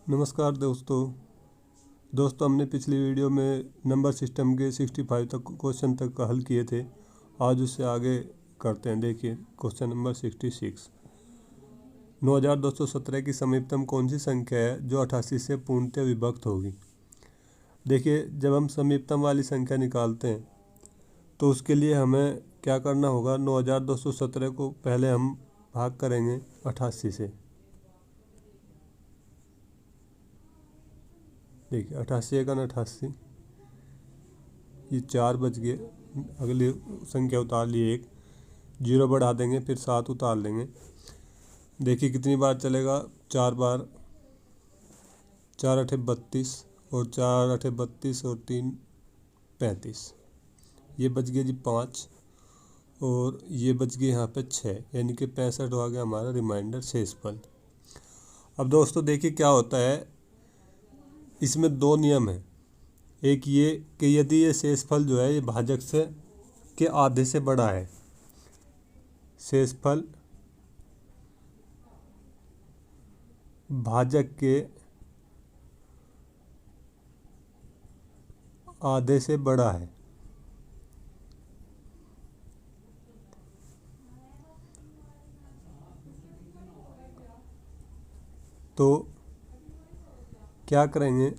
नमस्कार दोस्तों हमने पिछली वीडियो में नंबर सिस्टम के 65 तक क्वेश्चन तक का हल किए थे। आज उससे आगे करते हैं। देखिए क्वेश्चन नंबर 66। 9217 की समीपतम कौन सी संख्या है जो 88 से पूर्णतः विभक्त होगी। देखिए जब हम समीपतम वाली संख्या निकालते हैं तो उसके लिए हमें क्या करना होगा। 9217 को पहले हम भाग करेंगे 88 से। देखिए 88 एकन 88, ये 4 बच गए। अगली संख्या उतार लिए 1, 0 बढ़ा देंगे, फिर 7 उतार लेंगे। देखिए कितनी बार चलेगा, 4 बार। 4 अठे 32 और 4 अठे 32 और 3 35। ये बच गया जी 5 और ये बच गए यहाँ पे 6, यानी कि 65 हो गया हमारा रिमाइंडर शेषफल। अब दोस्तों देखिए क्या होता है, इसमें दो नियम हैं। एक ये कि यदि ये शेषफल जो है ये भाजक से के आधे से बड़ा है, शेषफल भाजक के आधे से बड़ा है, तो क्या करेंगे,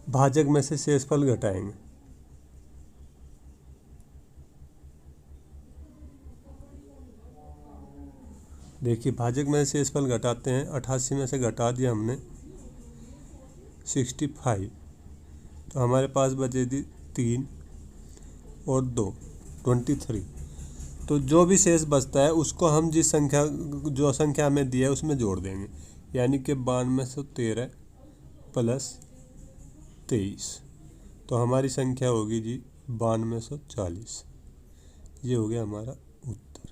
भाजक में से शेषफल घटाएंगे। देखिए भाजक में से शेषफल घटाते हैं। 88 में से घटा दिया हमने 65, तो हमारे पास बचे थी 3 और 2 23। तो जो भी शेष बचता है उसको हम जो संख्या हमें दिया है उसमें जोड़ देंगे, यानी कि 9213 प्लस 23, तो हमारी संख्या होगी जी 9240। ये हो गया हमारा उत्तर।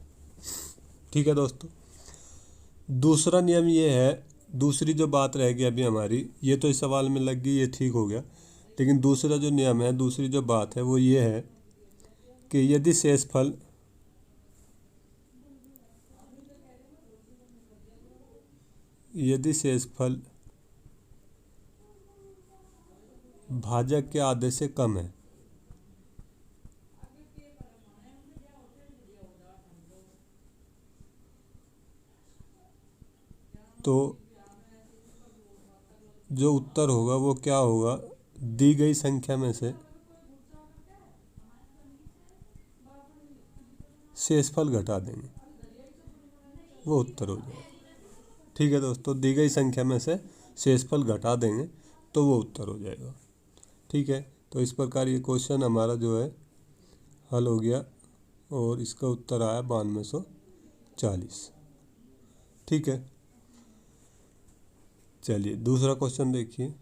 ठीक है दोस्तों, दूसरा नियम ये है, दूसरी जो बात रह गई अभी हमारी, ये तो इस सवाल में लग गई, ये ठीक हो गया। लेकिन दूसरा जो नियम है, दूसरी जो बात है वो ये है कि यदि शेषफल भाजक के आधे से कम है, तो जो उत्तर होगा वो क्या होगा, दी गई संख्या में से शेषफल घटा देंगे, वो उत्तर हो जाएगा। ठीक है दोस्तों, दी गई संख्या में से शेषफल घटा देंगे तो वो उत्तर हो जाएगा। ठीक है, तो इस प्रकार ये क्वेश्चन हमारा जो है हल हो गया और इसका उत्तर आया 9240। ठीक है, चलिए दूसरा क्वेश्चन देखिए।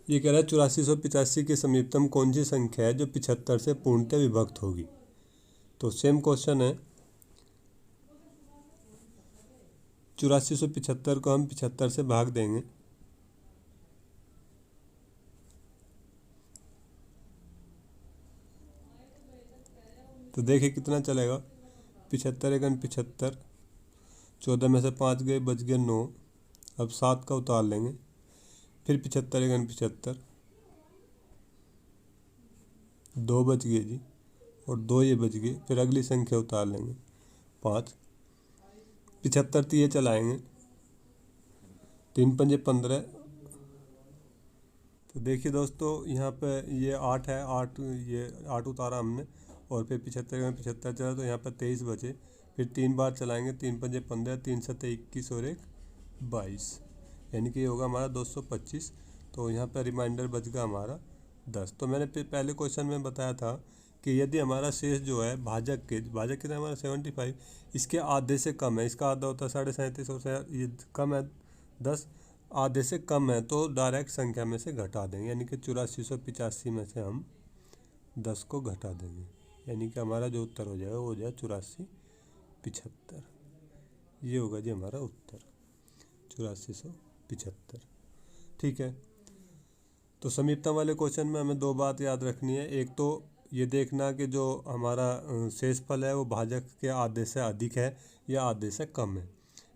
ये कह रहा है 8485 की समीपतम कौन सी संख्या है जो 75 से पूर्णतः विभक्त होगी। तो सेम क्वेश्चन है, 8475 को हम 75 से भाग देंगे, तो देखिए कितना चलेगा। 75 एकन 75, 14 में से 5 गए, बच गए 9। अब 7 का उतार लेंगे, फिर 75 एकन 75, 2 बच गए जी, और 2 ये बच गए। फिर अगली संख्या उतार लेंगे 5, 75 तो ये चलाएंगे, 3 पंजे 15। तो देखिए दोस्तों यहाँ पे ये 8 है, 8 ये 8 उतारा हमने, और फिर 75 में 75 चला, तो यहाँ पर 23 बचे। फिर 3 बार चलाएंगे, 3 पंजे 15, 3 सत्ते 21 और 1 22, यानी कि ये होगा हमारा 225। तो यहाँ पर रिमाइंडर बच गया हमारा 10। तो मैंने पहले क्वेश्चन में बताया था कि यदि हमारा शेष जो है भाजक कितना हमारा 75, इसके आधे से कम है, इसका आधा होता है 37.5 और ये कम है 10, आधे से कम है, तो डायरेक्ट संख्या में से घटा देंगे, यानी कि 8485 में से हम 10 को घटा देंगे, यानी कि हमारा जो उत्तर हो जाएगा वो हो जाएगा 8475। ये होगा जी हमारा उत्तर 8475। ठीक है, तो समीपता वाले क्वेश्चन में हमें दो बात याद रखनी है। एक तो ये देखना कि जो हमारा शेषफल है वो भाजक के आधे से अधिक है या आधे से कम है।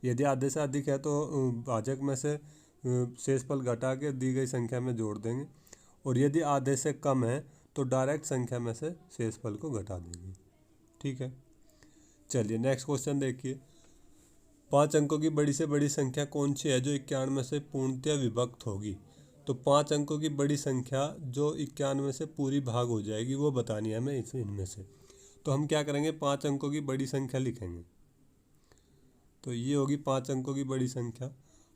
यदि आधे से अधिक है तो भाजक में से शेषफल घटा के दी गई संख्या में जोड़ देंगे, और यदि आधे से कम है तो डायरेक्ट संख्या में से शेषफल को घटा देंगे। ठीक है, चलिए नेक्स्ट क्वेश्चन देखिए। 5 अंकों की बड़ी से बड़ी संख्या कौन सी है जो 91 से पूर्णतया विभक्त होगी? तो 5 अंकों की बड़ी संख्या जो 91 से पूरी भाग हो जाएगी वो बतानी है हमें इनमें से। तो हम क्या करेंगे, 5 अंकों की बड़ी संख्या लिखेंगे। तो ये होगी 5 अंकों की बड़ी संख्या।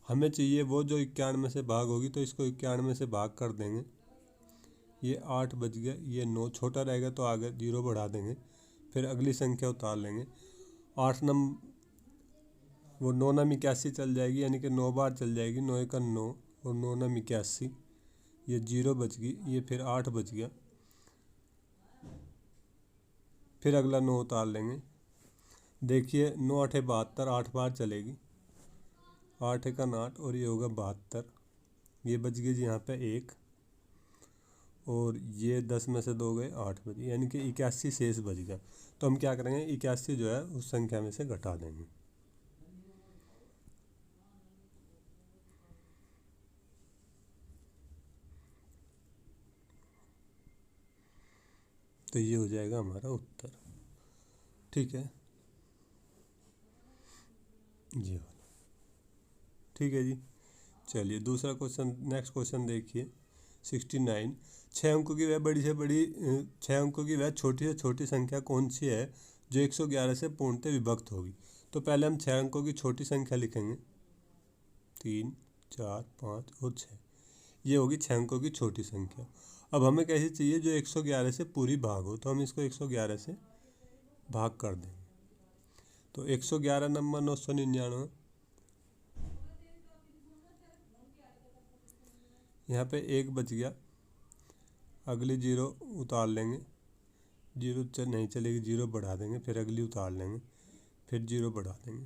हमें चाहिए वो जो 91 से भाग होगी, तो इसको 91 से भाग कर देंगे। ये 8 बच गया, ये 9 छोटा रहेगा तो आगे 0 बढ़ा देंगे, फिर अगली संख्या उतार लेंगे। 8 नंबर वो 9 नम 81 चल जाएगी, यानी कि 9 बार चल जाएगी। 9 1 9 और 9 नम 81, ये 0 बच गई, ये फिर 8 बच गया, फिर अगला 9 उतार लेंगे। देखिए 9 8 72, 8 बार चलेगी। 8 1 8 और ये होगा 72, ये बच गई जी यहाँ पे 1, और ये 10 में से 2 गए, 8 बच गए, यानी कि 81 शेष बच गया। तो हम क्या करेंगे, 81 जो है उस संख्या में से घटा देंगे। तो ये हो जाएगा हमारा उत्तर। ठीक है, ये वाला ठीक है जी। चलिए दूसरा क्वेश्चन, नेक्स्ट क्वेश्चन देखिए 69। 6 अंकों की वह बड़ी से बड़ी 6 अंकों की वह छोटी से छोटी संख्या कौन सी है जो 111 से पूर्णतः विभक्त होगी? तो पहले हम 6 अंकों की छोटी संख्या लिखेंगे, 3 4 5 और 6, ये होगी 6 अंकों की छोटी संख्या। अब हमें कैसी चाहिए जो 111 से पूरी भाग हो, तो हम इसको 111 से भाग कर देंगे। तो 111 नंबर 999, यहाँ पे 1 बच गया, अगली 0 उतार लेंगे, 0 नहीं चलेगी, 0 बढ़ा देंगे, फिर अगली उतार लेंगे, फिर 0 बढ़ा देंगे।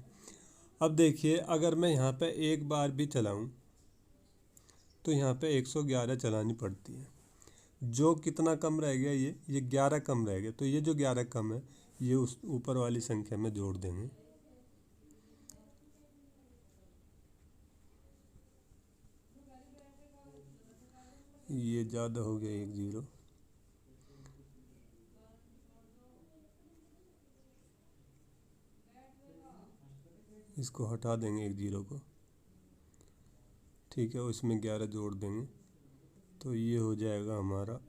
अब देखिए अगर मैं यहाँ पे एक बार भी चलाऊँ तो यहाँ पे 111 चलानी पड़ती है। जो कितना कम रह गया, ये 11 कम रह गया, तो ये जो 11 कम है ये उस ऊपर वाली संख्या में जोड़ देंगे। ये ज़्यादा हो गया 1 0, इसको हटा देंगे 1 0 को। ठीक है, उसमें 11 जोड़ देंगे, तो ये हो जाएगा हमारा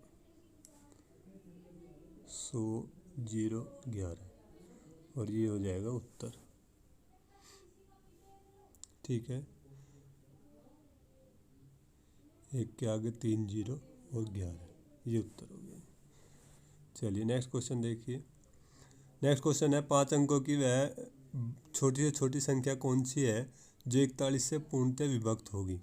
100 0 11, और ये हो जाएगा उत्तर। ठीक है, एक के आगे 3 0 और 11, ये उत्तर हो गया। चलिए नेक्स्ट क्वेश्चन देखिए। नेक्स्ट क्वेश्चन है 5 अंकों की वह छोटी से छोटी संख्या कौन सी है जो 41 से पूर्णतः विभक्त होगी?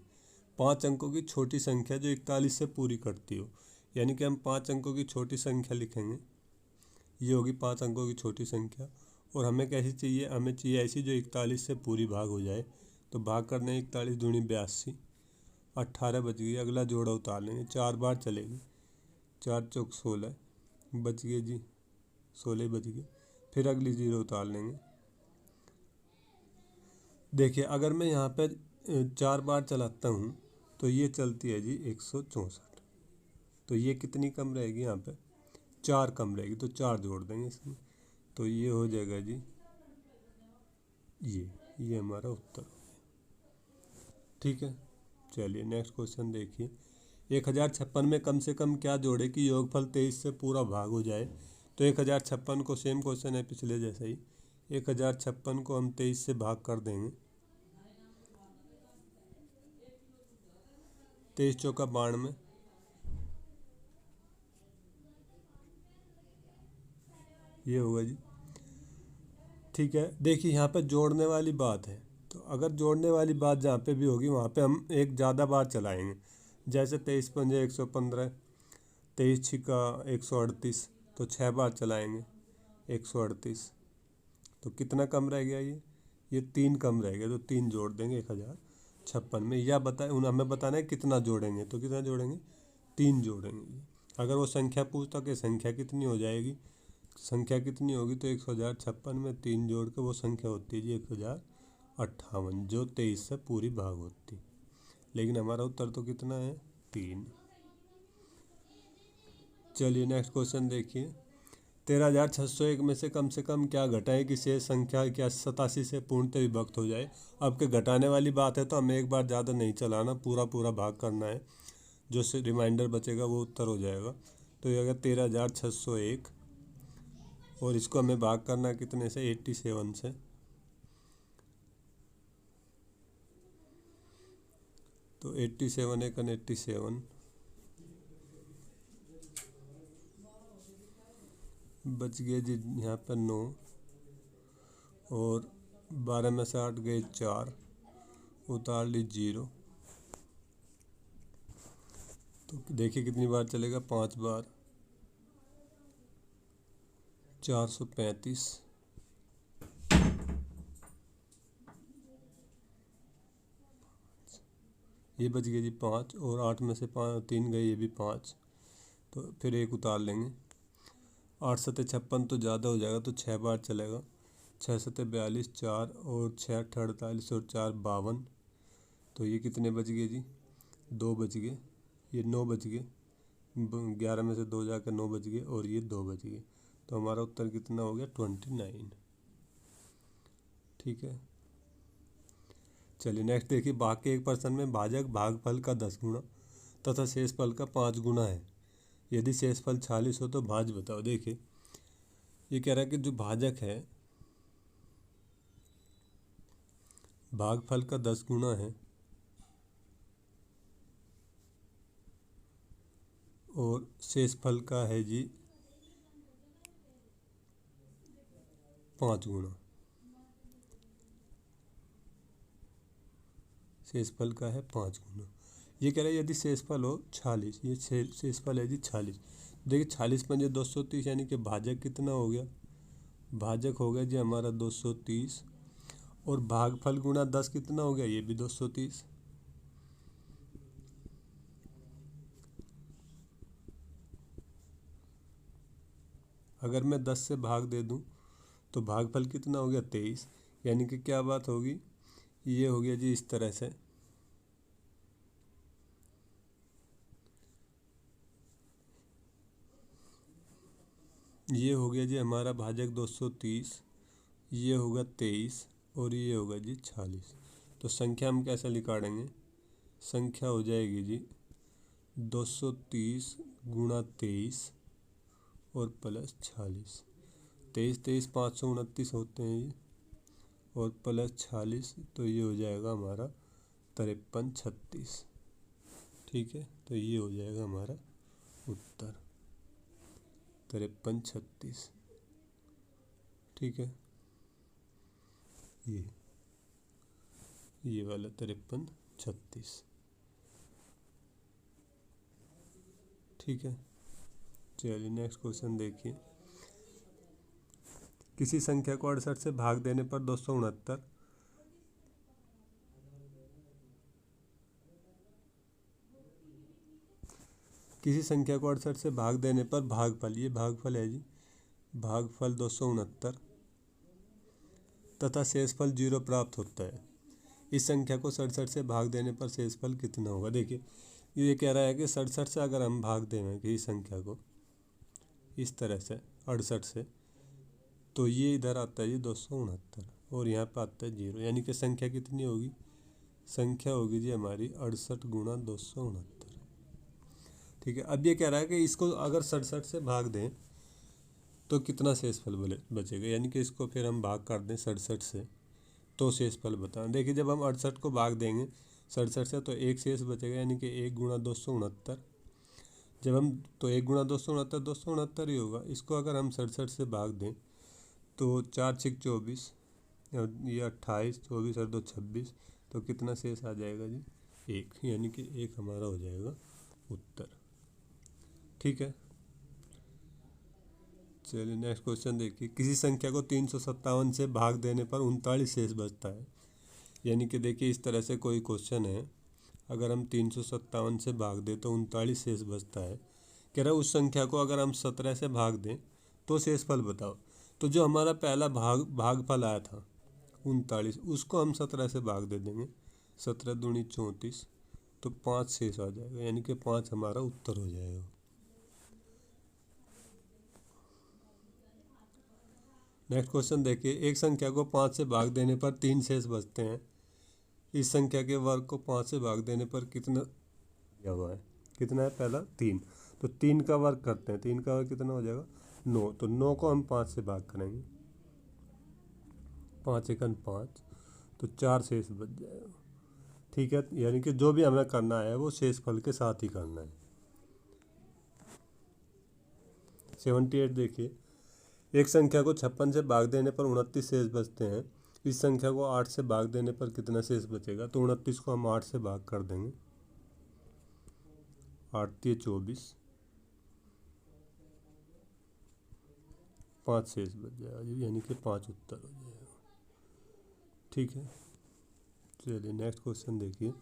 5 अंकों की छोटी संख्या जो 41 से पूरी करती हो, यानी कि हम 5 अंकों की छोटी संख्या लिखेंगे। ये होगी 5 अंकों की छोटी संख्या, और हमें कैसी चाहिए, हमें चाहिए ऐसी जो 41 से पूरी भाग हो जाए। तो भाग करने 41 दूनी 82, 18 बच गई, अगला जोड़ा उतार लेंगे, 4 बार चलेगी, 4 चौक 16 बच गए जी, 16 बच गए, फिर अगली 0 उतार लेंगे। देखिए अगर मैं यहाँ पे 4 बार चलाता हूँ तो ये चलती है जी 164, तो ये कितनी कम रहेगी, यहाँ पे 4 कम रहेगी, तो 4 जोड़ देंगे इसमें, तो ये हो जाएगा जी ये हमारा उत्तर हो गया। ठीक है, चलिए नेक्स्ट क्वेश्चन देखिए। 1056 में कम से कम क्या जोड़े कि योगफल 23 से पूरा भाग हो जाए? तो 1056 को, सेम क्वेश्चन है पिछले जैसा ही, 1056 को हम 23 से भाग कर देंगे। 23 चौका 92, ये होगा जी। ठीक है, देखिए यहाँ पे जोड़ने वाली बात है, तो अगर जोड़ने वाली बात जहाँ पे भी होगी वहाँ पे हम एक ज़्यादा बार चलाएंगे। जैसे 23 पंजे 115, 23 छिका 138, तो 6 बार चलाएंगे 138, तो कितना कम रह गया, ये 3 कम रह गया, तो 3 जोड़ देंगे 1056 में। या हमें बताना है कितना जोड़ेंगे, तो कितना जोड़ेंगे, 3 जोड़ेंगे। अगर वो संख्या पूछता कि संख्या कितनी हो जाएगी, संख्या कितनी होगी, तो 1056 में 3 जोड़ के वो संख्या होती है जी 1058, जो 23 से पूरी भाग होती। लेकिन हमारा उत्तर तो कितना है 3। चलिए नेक्स्ट क्वेश्चन देखिए। 13,601 में से कम क्या घटाएं कि शेष संख्या क्या 87 से पूर्णतः विभक्त हो जाए। अब के घटाने वाली बात है तो हमें एक बार ज़्यादा नहीं चलाना, पूरा पूरा भाग करना है, जो से रिमाइंडर बचेगा वो उत्तर हो जाएगा। तो ये अगर 13,601 और इसको हमें भाग करना है कितने से 87 से। तो 87 एक 87 बच गए जी यहाँ पर 9 और 12 में से 8 गए 4, उतार ली 0। तो देखिए कितनी बार चलेगा 5 बार, 435। ये बच गए जी 5 और 8 में से 3 गए, ये भी 5। तो फिर एक उतार लेंगे। 8 सत्ते 56 तो ज़्यादा हो जाएगा, तो 6 बार चलेगा। 6 सत्ते 42, 4 और 6 48 और 4 52। तो ये कितने बच गए जी 2 बच गए, ये 9 बच गए, 11 में से 2 जाकर 9 बच गए और ये 2 बच गए। तो हमारा उत्तर कितना हो गया 29। ठीक है। चलिए नेक्स्ट देखिए। भाग के एक प्रश्न में भाजक भागफल का 10 गुना तथा शेषफल का 5 गुना है। यदि शेषफल 40 हो तो भाज्य बताओ। देखिए ये कह रहा है कि जो भाजक है भागफल का 10 गुना है और शेषफल का है जी 5 गुना। शेषफल का है 5 गुना। ये कह रहा है यदि शेषफल हो 40, ये शेषफल है जी 40। देखिए 40 पंजे 230, यानी कि भाजक कितना हो गया, भाजक हो गया जी हमारा 230 और भागफल गुणा 10 कितना हो गया, ये भी 230। अगर मैं 10 से भाग दे दूं तो भागफल कितना हो गया 23, यानी कि क्या बात होगी, ये हो गया जी इस तरह से। ये हो गया जी हमारा भाजक 230, ये होगा 23 और ये होगा जी 40। तो संख्या हम कैसे निकालेंगे, संख्या हो जाएगी जी 230 गुणा 23 और प्लस 40। 23 529 होते हैं ये, और प्लस 40, तो ये हो जाएगा हमारा 53 36। ठीक है, तो ये हो जाएगा हमारा उत्तर 53 36। ठीक है, ये वाला 53 36। ठीक है। चलिए नेक्स्ट क्वेश्चन देखिए। किसी संख्या को 68 से भाग देने पर 269, किसी संख्या को 68 से भाग देने पर भागफल, ये भागफल है जी, भागफल 269 तथा शेषफल 0 प्राप्त होता है। इस संख्या को 67 से भाग देने पर शेषफल कितना होगा। देखिए ये कह रहा है कि 67 से अगर हम भाग दें किसी संख्या को इस तरह से 68 से, तो ये इधर आता है जी 269 और यहाँ पर आता है 0, यानी कि संख्या कितनी होगी, संख्या होगी जी हमारी 68 गुणा 269। ठीक है। अब ये कह रहा है कि इसको अगर 67 से भाग दें तो कितना शेषफल बचेगा, यानी कि इसको फिर हम भाग कर दें 67 से तो शेषफल बताएं। देखिए जब हम 68 को भाग देंगे 67 से तो एक शेष बचेगा, यानी कि 1 गुणा 269। जब हम तो 1 गुणा 269 269 ही होगा। इसको अगर हम 67 से भाग दें तो 4 6 24 और ये 28, 24 और 2 26, तो कितना शेष आ जाएगा जी 1, यानी कि 1 हमारा हो जाएगा उत्तर। ठीक है। चलिए नेक्स्ट क्वेश्चन देखिए। किसी संख्या को 357 से भाग देने पर 39 शेष बचता है। यानी कि देखिए इस तरह से कोई क्वेश्चन है, अगर हम 357 से भाग दें तो 39 शेष बचता है। कह रहा है उस संख्या को अगर हम 17 से भाग दें तो शेषफल बताओ। तो जो हमारा पहला भागफल आया था 39, उसको हम 17 से भाग दे देंगे। 17 दूनी 34 तो 5 शेष आ जाएगा, यानी कि 5 हमारा उत्तर हो जाएगा। नेक्स्ट क्वेश्चन देखिए, एक संख्या को 5 से भाग देने पर 3 शेष बचते हैं। इस संख्या के वर्ग को 5 से भाग देने पर कितना दिया हुआ है? कितना है? पहला 3, तो 3 का वर्ग करते हैं। 3 का वर्ग कितना हो जाएगा? 9, तो 9 को हम 5 से भाग करेंगे, 5 एकन 5, तो 4 शेष बच जाएगा। ठीक है, यानी कि जो भी हमें करना है वो शेष फल के साथ ही करना है। 78 देखिए, एक संख्या को 56 से भाग देने पर 29 शेष बचते हैं। इस संख्या को 8 से भाग देने पर कितना शेष बचेगा? तो 29 को हम 8 से भाग कर देंगे, 8 × 24, 5 शेष बच जाएगा जी, यानी कि 5 उत्तर हो जाएगा। ठीक है, चलिए नेक्स्ट क्वेश्चन देखिए,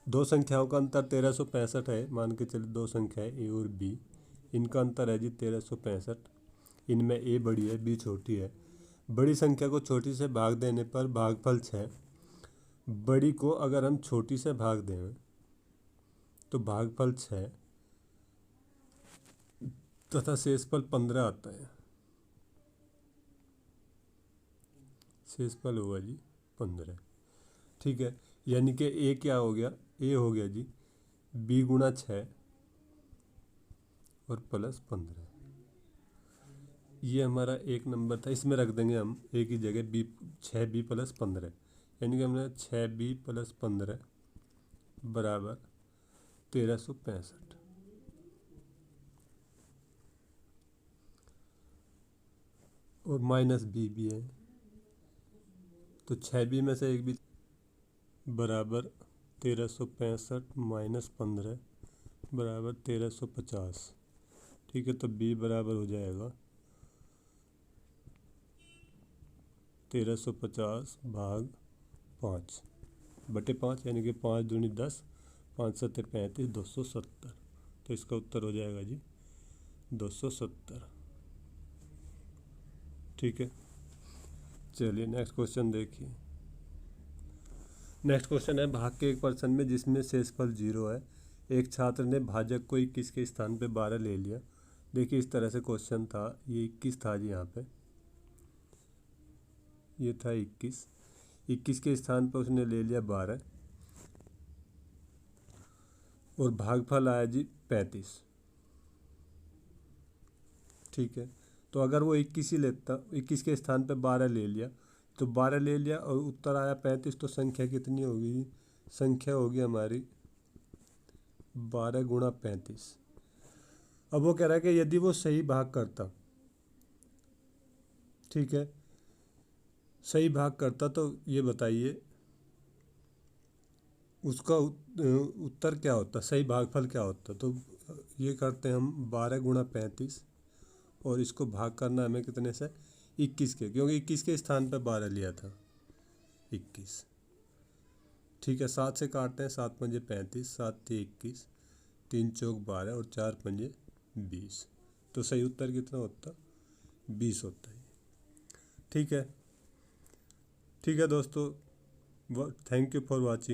दो संख्याओं का अंतर 1365 है। मान के चलिए दो संख्या है ए और बी, इनका अंतर है जी 1365। इनमें ए बड़ी है, बी छोटी है। बड़ी संख्या को छोटी से भाग देने पर भागफल 6। बड़ी को अगर हम छोटी से भाग दें तो भागफल 6 तथा शेषफल 15 आता है। शेषफल होगा जी 15। ठीक है, यानी कि ए क्या हो गया? ए हो गया जी बी गुणा 6 और प्लस 15। ये हमारा एक नंबर था, इसमें रख देंगे हम ए की जगह बी, 6b + 15, यानी कि हमने 6b + 15 बराबर 1365। और माइनस बी भी है, तो 6b में से एक भी बराबर 1365 माइनस 15 बराबर 1350। ठीक है, तो b बराबर हो जाएगा 1350 भाग 5/5, यानी कि 5 दूनी 10, 5 7 35, 270। तो इसका उत्तर हो जाएगा जी 270। ठीक है, चलिए नेक्स्ट क्वेश्चन देखिए। नेक्स्ट क्वेश्चन है, भाग के 1% में जिसमें शेषफल 0 है, एक छात्र ने भाजक को 21 के स्थान पे 12 ले लिया। देखिए इस तरह से क्वेश्चन था, ये 21 था जी, यहाँ पे ये था 21 के स्थान पर उसने ले लिया 12 और भागफल आया जी 35। ठीक है, तो अगर वो 21 ही लेता, 21 के स्थान पे 12 ले लिया, तो 12 ले लिया और उत्तर आया 35, तो संख्या कितनी होगी? संख्या होगी हमारी 12 गुणा 35। अब वो कह रहा है कि यदि वो सही भाग करता, ठीक है, सही भाग करता, तो ये बताइए उसका उत्तर क्या होता, सही भागफल क्या होता? तो ये करते हैं हम 12 गुणा 35 और इसको भाग करना हमें कितने से? 21 के, क्योंकि 21 के स्थान पर 12 लिया था, 21। ठीक है, 7 से काटते हैं, 7 पंजे 35, 7 × 21, 3 चौक 12 और 4 पंजे 20। तो सही उत्तर कितना होता? 20 होता है। ठीक है, ठीक है दोस्तों, थैंक यू फॉर वॉचिंग।